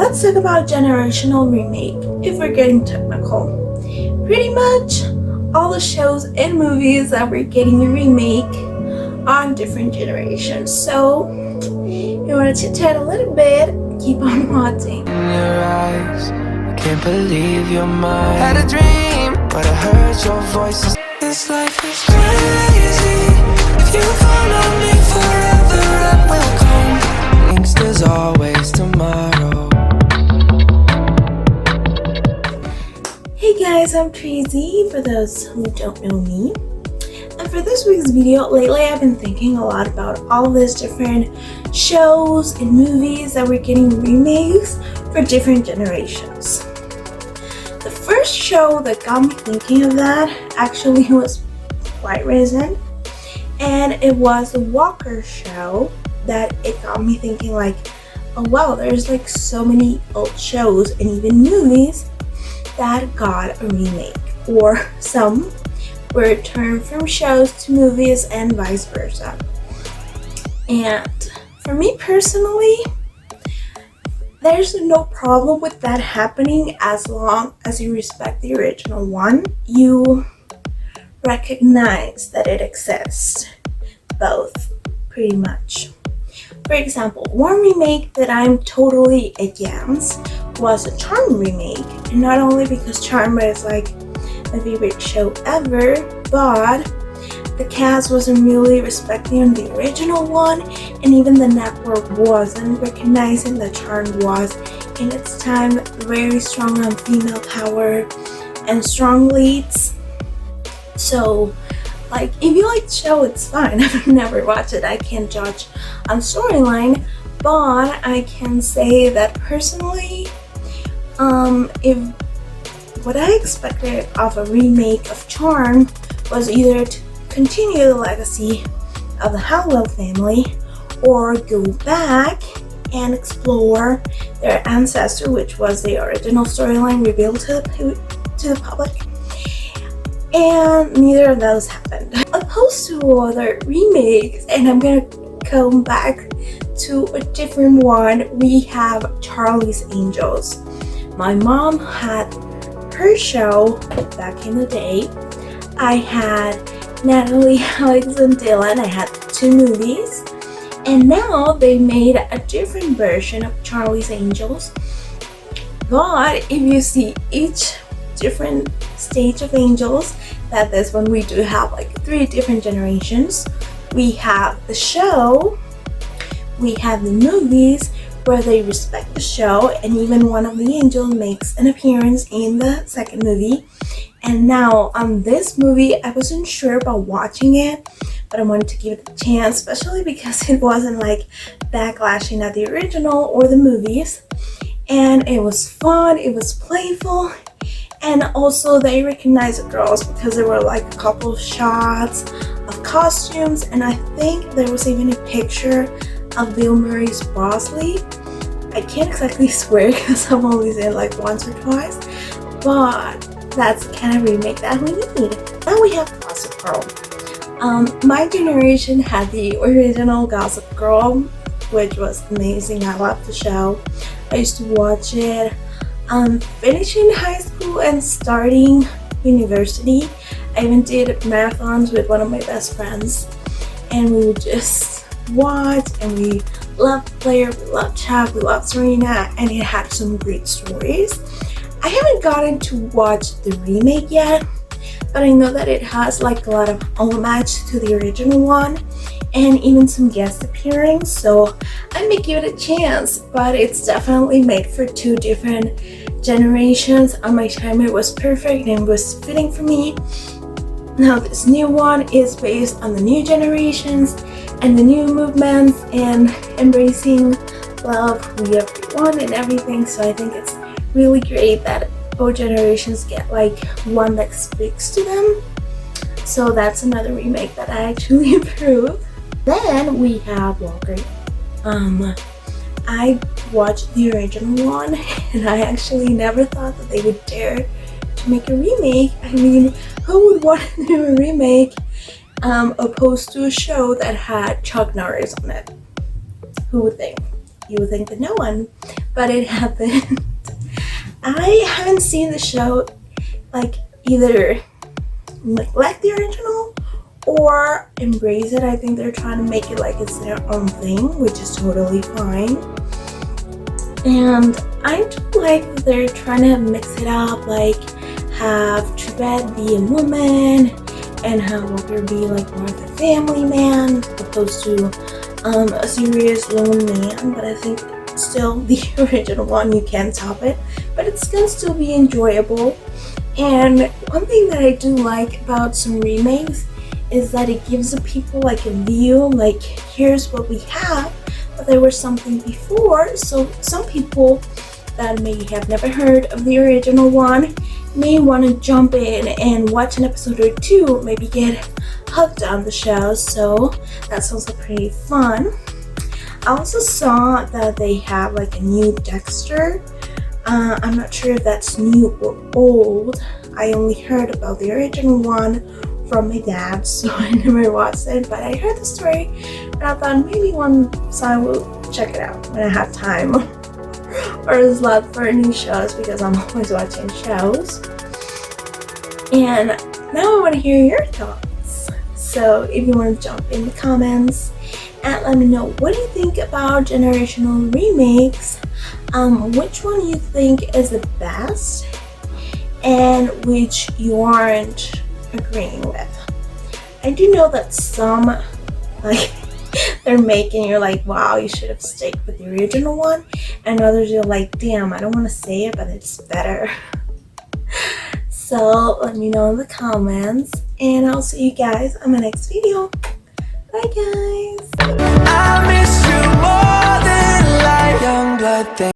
let's talk about generational remake if we're getting technical. Pretty much all the shows and movies that we're getting a remake on different generations. So if you want to chit chat a little bit, keep on watching. In your eyes, I can't believe you're mine. Had a dream, but I heard your voice. This life is crazy. If you follow me forever, I will come. Thinks there's always tomorrow. Hey guys, I'm Tracy, for those who don't know me. And for this week's video, lately I've been thinking a lot about all these different shows and movies that we're getting remakes for different generations. The first show that got me thinking of that actually was quite recent, and it was the Walker show that it got me thinking like, oh wow, there's like so many old shows and even movies that got a remake, or some were turned from shows to movies and vice versa. And for me personally, there's no problem with that happening as long as you respect the original one. You recognize that it exists, both, pretty much. For example, one remake that I'm totally against was a Charm remake, and not only because Charm is like my favorite show ever, but the cast wasn't really respecting the original one, and even the network wasn't recognizing that Charm was in its time very strong on female power and strong leads. So like, if you like the show, it's fine. I've never watched it, I can't judge on storyline, but I can say that personally, if what I expected of a remake of Charm was either to continue the legacy of the Howell family or go back and explore their ancestor, which was the original storyline revealed to the public, and neither of those happened. Opposed to other remakes, and I'm gonna come back to a different one, we have Charlie's Angels. My mom had her show back in the day. I had Natalie, Alex, and Dylan. I had 2 movies, and now they made a different version of Charlie's Angels. But if you see each different stage of Angels, that this one we do have like 3 different generations. We have the show, we have the movies where they respect the show, and even one of the angels makes an appearance in the second movie. And now on this movie, I wasn't sure about watching it, but I wanted to give it a chance, especially because it wasn't like backlashing at the original or the movies, and it was fun, it was playful, and also they recognized the girls because there were like a couple of shots of costumes, and I think there was even a picture of Bill Murray's Bosley. I can't exactly swear because I've only seen it like once or twice, but that's the kind of remake that we need. Now we have Gossip Girl. My generation had the original Gossip Girl, which was amazing. I loved the show. I used to watch it finishing high school and starting university. I even did marathons with one of my best friends, and we would just watch, and we loved Claire, we loved Chuck, we loved Serena, and it had some great stories. I haven't gotten to watch the remake yet, but I know that it has like a lot of homage to the original one and even some guest appearance, so I may give it a chance. But it's definitely made for 2 different generations. On my time it was perfect and was fitting for me. Now this new one is based on the new generations and the new movements and embracing love with everyone and everything, so I think it's really great that both generations get like one that speaks to them. So that's another remake that I actually approve. Then we have Walker. I watched the original one, and I actually never thought that they would dare to make a remake. I mean, who would want to do a remake opposed to a show that had Chuck Norris on it? Who would think? you would think that no one, but it happened. I haven't seen the show like either neglect the original or embrace it. I think they're trying to make it like it's their own thing, which is totally fine. And I do like that they're trying to mix it up, like have TrayBV be a woman and have Walker be like more of a family man as opposed to a serious lone man. But I think still the original one, you can't top it, but it's gonna still be enjoyable. And one thing that I do like about some remakes is that it gives the people like a view, like here's what we have, but there was something before. So some people that may have never heard of the original one may want to jump in and watch an episode or two, maybe get hooked on the show. So that's also pretty fun. I also saw that they have like a new Dexter. I'm not sure if that's new or old. I only heard about the original one from my dad, so I never watched it, but I heard the story and I thought maybe once I will check it out when I have time or a slot for new shows, because I'm always watching shows. And now I want to hear your thoughts, so if you want to jump in the comments and let me know what do you think about generational remakes, which one you think is the best and which you aren't agreeing with. I do know that some like they're making, you're like, wow, you should have stuck with the original one, and others you're like, damn, I don't want to say it, but it's better. So let me know in the comments, and I'll see you guys on my next video. Bye guys. I miss you more than life. Young blood thing.